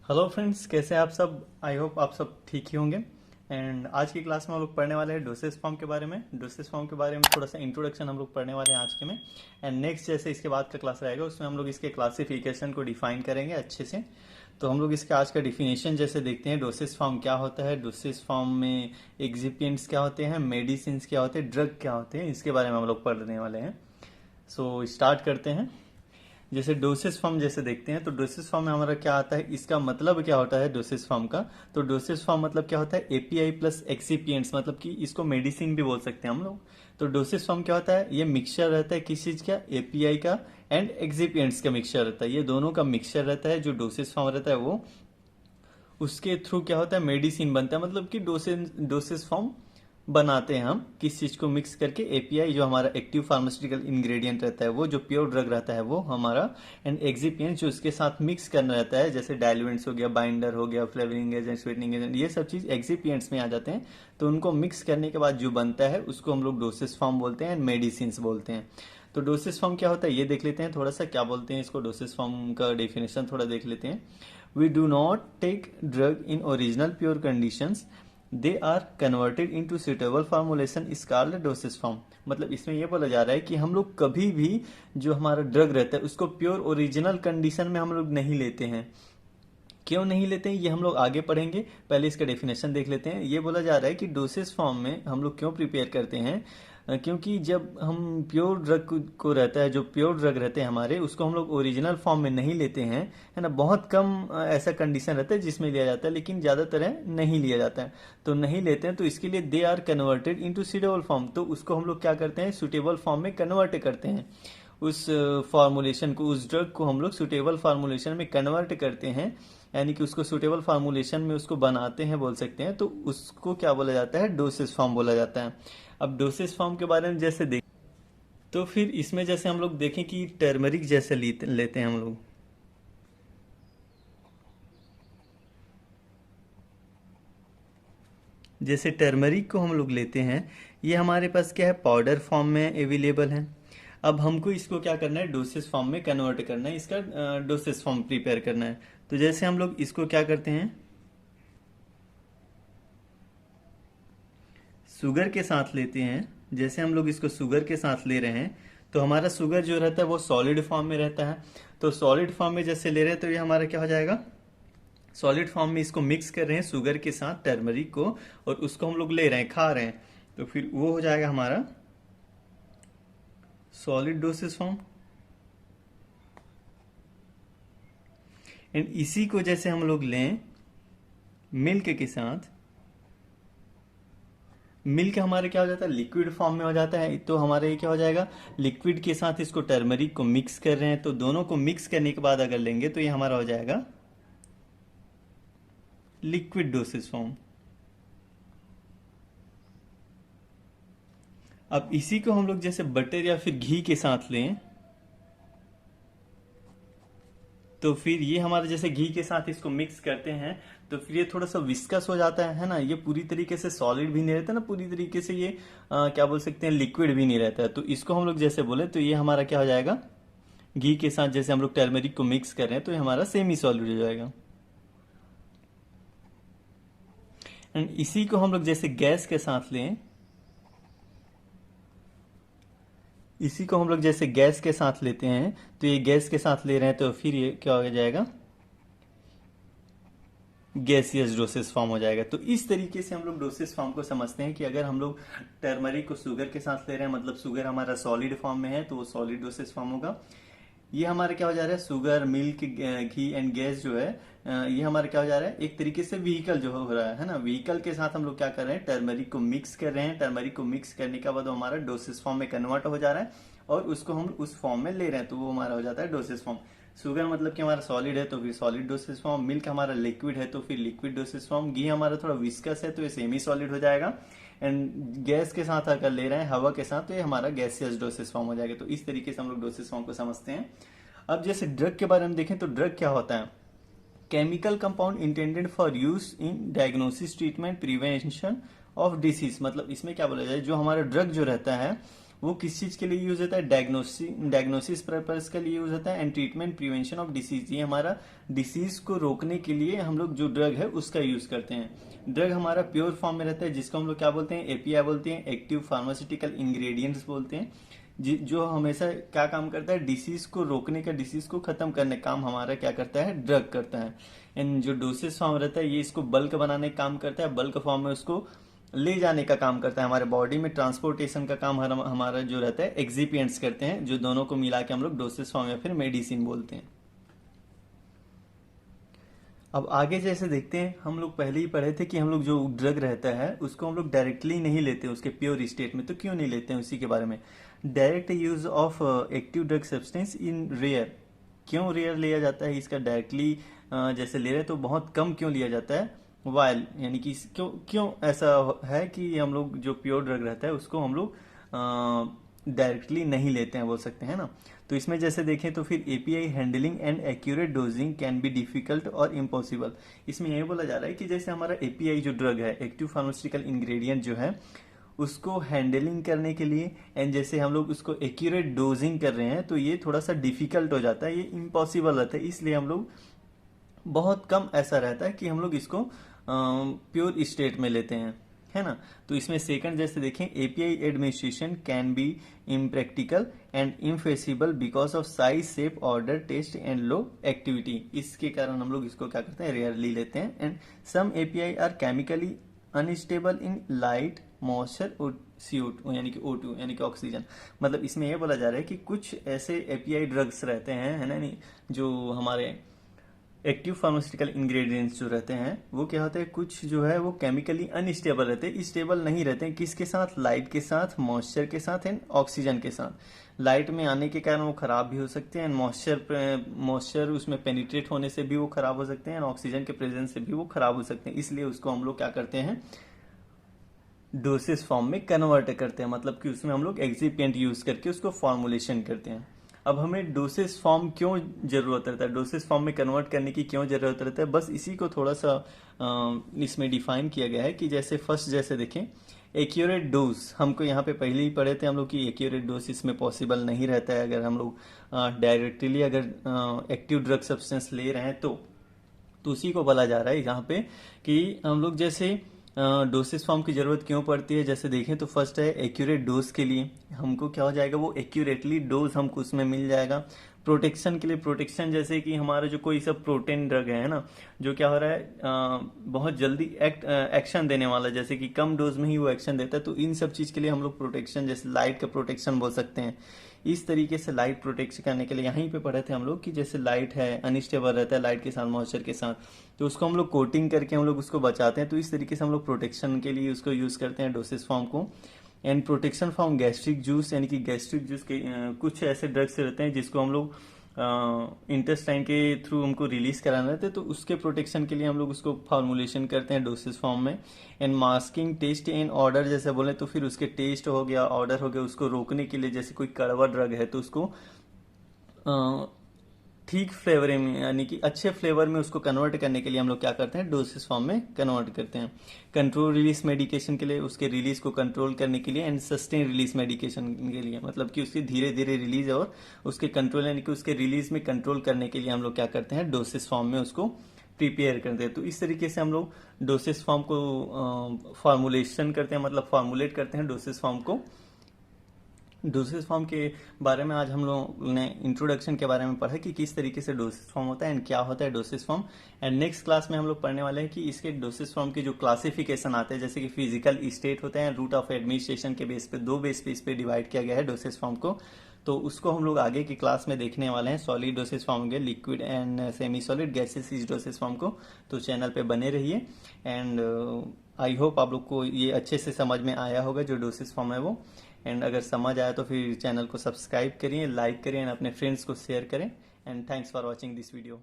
Hello friends, कैसे हैं आप सब। आई होप आप सब ठीक ही होंगे। एंड आज की क्लास में हम लोग पढ़ने वाले हैं डोसेज फॉर्म के बारे में। डोसेज फॉर्म के बारे में थोड़ा सा इंट्रोडक्शन हम लोग पढ़ने वाले हैं आज के में। एंड नेक्स्ट जैसे इसके बाद का क्लास रहेगा उसमें हम लोग इसके क्लासिफिकेशन को डिफाइन करेंगे अच्छे से। तो हम लोग इसके आज का डिफिनेशन जैसे देखते हैं, डोसेज फॉर्म क्या होता है, डोसेज फॉर्म में एक्सिपिएंट्स क्या होते हैं, मेडिसिन क्या होते हैं, ड्रग क्या होते हैं, इसके बारे में हम लोग पढ़ने वाले हैं। सो स्टार्ट करते हैं। जैसे डोसेज फॉर्म जैसे देखते हैं तो डोसेज फॉर्म में हमारा क्या आता है, इसका मतलब क्या होता है डोसेज फॉर्म का। तो डोसेज फॉर्म मतलब क्या होता है, एपीआई प्लस एक्सिपिएंट्स, मतलब कि इसको मेडिसिन भी बोल सकते हैं हम लोग। तो डोसेज फॉर्म क्या होता है, ये मिक्सचर रहता है किस चीज का, एपीआई का एंड एक्सिपिएंट्स का मिक्सचर रहता है। ये दोनों का मिक्सचर रहता है जो डोसेज फॉर्म रहता है वो। उसके थ्रू क्या होता है, मेडिसिन बनता है, मतलब कि डोसेज फॉर्म बनाते हैं हम किस चीज को मिक्स करके, एपीआई जो हमारा एक्टिव फार्मास्यूटिकल इंग्रेडिएंट रहता है वो, जो प्योर ड्रग रहता है वो हमारा, एंड एक्सिपिएंट जो उसके साथ मिक्स करना रहता है, जैसे डायलुएंट्स हो गया, बाइंडर हो गया, फ्लेवरिंग एजेंट, स्वीटनिंग एजेंट, ये सब चीज एक्सिपिएंट्स में आ जाते हैं। तो उनको मिक्स करने के बाद जो बनता है उसको हम लोग डोसेज फॉर्म बोलते हैं एंड मेडिसिन बोलते हैं। तो डोसेज फॉर्म क्या होता है ये देख लेते हैं थोड़ा सा, क्या बोलते हैं इसको, डोसेज फॉर्म का डेफिनेशन थोड़ा देख लेते हैं। We do not take drug in original pure conditions. They are converted into suitable formulation is called dosage form। मतलब इसमें यह बोला जा रहा है कि हम लोग कभी भी जो हमारा ड्रग रहता है उसको प्योर ओरिजिनल कंडीशन में हम लोग नहीं लेते हैं। क्यों नहीं लेते हैं ये हम लोग आगे पढ़ेंगे, पहले इसका डेफिनेशन देख लेते हैं। ये बोला जा रहा है कि डोसेज फॉर्म में हम लोग क्यों प्रिपेयर करते हैं, क्योंकि जब हम प्योर ड्रग को रहता है, जो प्योर ड्रग रहते हैं हमारे, उसको हम लोग ओरिजिनल फॉर्म में नहीं लेते हैं, है ना। बहुत कम ऐसा कंडीशन रहता है जिसमें लिया जाता है, लेकिन ज़्यादातर है नहीं लिया जाता है। तो नहीं लेते हैं तो इसके लिए they are converted into suitable form. तो उसको हम लोग क्या करते हैं, सूटेबल फॉर्म में कन्वर्ट करते हैं। उस फॉर्मुलेशन को, उस ड्रग को हम लोग सूटेबल फार्मूलेशन में कन्वर्ट करते हैं, यानी कि उसको सूटेबल फार्मूलेशन में उसको बनाते हैं बोल सकते हैं। तो उसको क्या बोला जाता है, डोसेज फॉर्म बोला जाता है। अब डोसेज फॉर्म के बारे में जैसे देख, तो फिर इसमें जैसे हम लोग देखें कि टर्मरिक जैसे लेते हैं हम लोग। जैसे टर्मरिक को हम लोग लेते हैं, ये हमारे पास क्या है, पाउडर फॉर्म में अवेलेबल है। अब हमको इसको क्या करना है, डोसेज फॉर्म में कन्वर्ट करना है, इसका डोसेज फॉर्म प्रिपेयर करना है। तो जैसे हम लोग इसको क्या करते हैं, शुगर के साथ लेते हैं। जैसे हम लोग इसको शुगर के साथ ले रहे हैं तो हमारा शुगर जो रहता है वो सॉलिड फॉर्म में रहता है। तो सॉलिड फॉर्म में जैसे ले रहे हैं तो ये हमारा क्या हो जाएगा, सॉलिड फॉर्म में इसको मिक्स कर रहे हैं शुगर के साथ, टर्मरिक को, और उसको हम लोग ले रहे हैं, खा रहे हैं। तो फिर वो हो जाएगा हमारा सॉलिड डोसेज फॉर्म। एंड इसी को जैसे हम लोग लें मिल्क के साथ, मिल्क हमारे क्या हो जाता है, लिक्विड फॉर्म में हो जाता है। तो हमारे ये क्या हो जाएगा, लिक्विड के साथ इसको टर्मरिक को मिक्स कर रहे हैं। तो दोनों को मिक्स करने के बाद अगर लेंगे तो ये हमारा हो जाएगा लिक्विड डोसेज फॉर्म। अब इसी को हम लोग जैसे बटर या फिर घी के साथ लें तो फिर ये हमारे जैसे घी के साथ इसको मिक्स करते हैं तो फिर ये थोड़ा सा विस्कस हो जाता है ना। ये पूरी तरीके से सॉलिड भी नहीं रहता ना, पूरी तरीके से ये क्या बोल सकते हैं, लिक्विड भी नहीं रहता है। तो इसको हम लोग जैसे बोले तो ये हमारा क्या हो जाएगा, घी के साथ जैसे हम लोग टर्मरिक को मिक्स कर रहे हैं तो ये हमारा सेमी सॉलिड हो जाएगा। एंड इसी को हम लोग जैसे गैस के साथ लें, इसी को हम लोग जैसे गैस के साथ लेते हैं तो ये गैस के साथ ले रहे हैं तो फिर ये क्या हो जाएगा, गैसियस डोसेज फॉर्म हो जाएगा। तो इस तरीके से हम लोग डोसेज फॉर्म को समझते हैं कि अगर हम लोग टर्मरिक को शुगर के साथ ले रहे हैं, मतलब शुगर हमारा सॉलिड फॉर्म में है तो वो सॉलिड डोसेज फॉर्म होगा। ये हमारा क्या हो जा रहा है, sugar, milk, ghee and gas जो है, ये हमारा क्या हो जा रहा है, एक तरीके से व्हीकल जो हो रहा है ना। व्हीकल के साथ हम लोग क्या कर रहे हैं, टर्मरिक को मिक्स कर रहे हैं। टर्मरिक को मिक्स करने के बाद वो हमारा डोसेज फॉर्म में कन्वर्ट हो जा रहा है और उसको हम उस फॉर्म में ले रहे हैं तो वो हमारा हो जाता है डोसेज फॉर्म। शुगर मतलब कि हमारा सॉलिड है तो फिर सॉलिड डोसेज फॉर्म, मिल्क हमारा लिक्विड है तो फिर लिक्विड डोसेज फॉर्म, घी हमारा थोड़ा विस्कस है तो ये सेमी सॉलिड हो जाएगा। एंड गैस के साथ अगर ले रहे हैं, हवा के साथ, तो ये हमारा गैसियस डोसेज फॉर्म हो जाएगा। तो इस तरीके से हम लोग डोसेज फॉर्म को समझते हैं। अब जैसे ड्रग के बारे में देखें तो ड्रग क्या होता है, chemical compound intended for use in diagnosis, treatment, prevention of disease. मतलब इसमें क्या बोला जाए, जो हमारा ड्रग जो रहता है वो किस चीज के लिए यूज होता है, डायग्नोसिस पर्पस के लिए यूज होता है, and treatment prevention of disease, ये हमारा डिसीज को रोकने के लिए हम लोग जो ड्रग है उसका यूज करते हैं। ड्रग हमारा प्योर फॉर्म में रहता है जिसको हम लोग क्या बोलते हैं, एपीआई बोलते हैं, एक्टिव फार्मास्यूटिकल इंग्रेडिएंट्स बोलते हैं, जो हमेशा क्या काम करता है, डिसीज को रोकने का, डिसीज को खत्म करने का काम हमारा क्या करता है, ड्रग करता है। एंड जो डोसेज फॉर्म रहता है ये इसको बल्क बनाने का काम करता है, बल्क फॉर्म में उसको ले जाने का काम करता है, हमारे बॉडी में ट्रांसपोर्टेशन का काम हमारा जो रहता है एक्सिपिएंट्स करते हैं, जो दोनों को मिला के हम लोग डोसेज फॉर्म या फिर मेडिसिन बोलते हैं। अब आगे जैसे देखते हैं, हम लोग पहले ही पढ़े थे कि हम लोग जो ड्रग रहता है उसको हम लोग डायरेक्टली नहीं लेते उसके प्योर स्टेट में, तो क्यों नहीं लेते हैं उसी के बारे में। Direct use of active drug substance in rare, क्यों रेयर लिया जाता है इसका, डायरेक्टली जैसे ले रहे तो बहुत कम क्यों लिया जाता है, वाइल यानी कि क्यों क्यों ऐसा है कि हम लोग जो प्योर ड्रग रहता है उसको हम लोग डायरेक्टली नहीं लेते हैं बोल सकते हैं ना। तो इसमें जैसे देखें तो फिर API handling and accurate dosing can be difficult और इम्पॉसिबल। इसमें यही बोला जा रहा है कि जैसे हमारा एपीआई जो ड्रग है, एक्टिव फार्मास्यूटिकल इंग्रेडिएंट जो है, उसको हैंडलिंग करने के लिए एंड जैसे हम लोग उसको एक्यूरेट डोजिंग कर रहे हैं तो ये थोड़ा सा डिफिकल्ट हो जाता है, ये इम्पॉसिबल रहता है। इसलिए हम लोग बहुत कम ऐसा रहता है कि हम लोग इसको प्योर स्टेट में लेते हैं, है ना। तो इसमें सेकंड जैसे देखें, API administration can be impractical and infeasible because of size, shape, order, taste and low activity. इसके कारण हम लोग इसको क्या करते हैं, रेयरली लेते हैं। And some API are chemically unstable in light, moisture और CO2 यानी कि O2 यानी कि ऑक्सीजन। मतलब इसमें यह बोला जा रहा है कि कुछ ऐसे एपीआई ड्रग्स रहते हैं, है ना, नहीं, जो हमारे एक्टिव फार्मास्यूटिकल इंग्रेडिएंट्स जो रहते हैं वो क्या होते हैं, कुछ जो है वो केमिकली अनस्टेबल रहते हैं, स्टेबल नहीं रहते हैं। किसके साथ, लाइट के साथ, मॉइस्चर के साथ एंड ऑक्सीजन के साथ। लाइट में आने के कारण वो खराब भी हो सकते हैं, मॉइस्चर उसमें पेनिट्रेट होने से भी वो खराब हो सकते हैं, ऑक्सीजन के प्रेजेंस से भी वो खराब हो सकते हैं। इसलिए उसको हम लोग क्या करते हैं, डोसेस फॉर्म में कन्वर्ट करते हैं, मतलब कि उसमें हम लोग एक्सिपिएंट यूज करके उसको फॉर्मुलेशन करते हैं। अब हमें डोसेस फॉर्म क्यों जरूरत रहता है, डोसेस फॉर्म में कन्वर्ट करने की क्यों जरूरत रहता है, बस इसी को थोड़ा सा इसमें डिफाइन किया गया है कि जैसे फर्स्ट जैसे देखें, एक्यूरेट डोज, हमको यहाँ पे पहले ही पढ़े थे हम लोग कि एक्यूरेट डोज इसमें पॉसिबल नहीं रहता है अगर हम लोग डायरेक्टली अगर एक्टिव ड्रग सब्सटेंस ले रहे हैं तो उसी को बोला जा रहा है यहाँ पे कि हम लोग जैसे डोसेस फॉर्म की जरूरत क्यों पड़ती है। जैसे देखें तो फर्स्ट है एक्यूरेट डोज के लिए, हमको क्या हो जाएगा, वो एक्यूरेटली डोज हमको उसमें मिल जाएगा। प्रोटेक्शन के लिए, प्रोटेक्शन जैसे कि हमारा जो कोई सब प्रोटीन ड्रग है ना, जो क्या हो रहा है, बहुत जल्दी एक्शन देने वाला, जैसे कि कम डोज में ही वो एक्शन देता है, तो इन सब चीज के लिए हम लोग प्रोटेक्शन, जैसे लाइट का प्रोटेक्शन बोल सकते हैं। इस तरीके से लाइट प्रोटेक्शन करने के लिए यहीं पे पढ़े थे हम लोग कि जैसे लाइट है अनस्टेबल रहता है लाइट के साथ, मॉइस्चर के साथ, तो उसको हम लोग कोटिंग करके हम लोग उसको बचाते हैं। तो इस तरीके से हम लोग प्रोटेक्शन के लिए उसको यूज करते हैं डोसेस फॉर्म को। And protection form gastric juice, यानी कि गैस्ट्रिक जूस के कुछ ऐसे ड्रग्स रहते हैं जिसको हम लोग इंटेस्टाइन के थ्रू हमको रिलीज कराना रहता है, तो उसके प्रोटेक्शन के लिए हम लोग उसको फॉर्मुलेशन करते हैं डोसेस फॉर्म में। And masking, taste and odour जैसे बोले तो फिर उसके टेस्ट हो गया, ऑर्डर हो गया, उसको रोकने के लिए, जैसे कोई कड़वा ड्रग है तो उसको ठीक फ्लेवर में यानी कि अच्छे फ्लेवर में उसको कन्वर्ट करने के लिए हम लोग क्या करते हैं, डोसेस फॉर्म में कन्वर्ट करते हैं। कंट्रोल रिलीज मेडिकेशन के लिए, उसके रिलीज को कंट्रोल करने के लिए। एंड सस्टेन रिलीज मेडिकेशन के लिए, मतलब कि उसकी धीरे धीरे रिलीज और उसके कंट्रोल यानी कि उसके रिलीज में कंट्रोल करने के लिए हम लोग क्या करते हैं, डोसेस फॉर्म में उसको प्रिपेयर करते हैं। तो इस तरीके से हम लोग डोसेस फॉर्म को फॉर्मुलेशन करते हैं, मतलब फॉर्मुलेट करते हैं डोसेस फॉर्म को। डोसेस फॉर्म के बारे में आज हम लोग ने इंट्रोडक्शन के बारे में पढ़ा कि किस तरीके से डोसेस फॉर्म होता है एंड क्या होता है doses form. And next class में हम लोग पढ़ने वाले हैं कि इसके डोसेस फॉर्म के जो क्लासिफिकेशन आते हैं, जैसे कि फिजिकल स्टेट होते हैं, रूट ऑफ एडमिनिस्ट्रेशन के बेस पे, दो बेस पे इस पे डिवाइड किया गया है डोसेस फॉर्म को। तो उसको हम लोग आगे की क्लास में देखने वाले हैं। सॉलिड डोसेस फॉर्म होंगे, liquid and semi solid, gases इस डोसेस फॉर्म को। तो चैनल पे बने रहिए एंड आई होप आप लोग को ये अच्छे से समझ में आया होगा जो डोसेस फॉर्म है वो। एंड अगर समझ आया तो फिर चैनल को सब्सक्राइब करिए, लाइक करिए एंड अपने फ्रेंड्स को शेयर करें। And thanks for watching this video.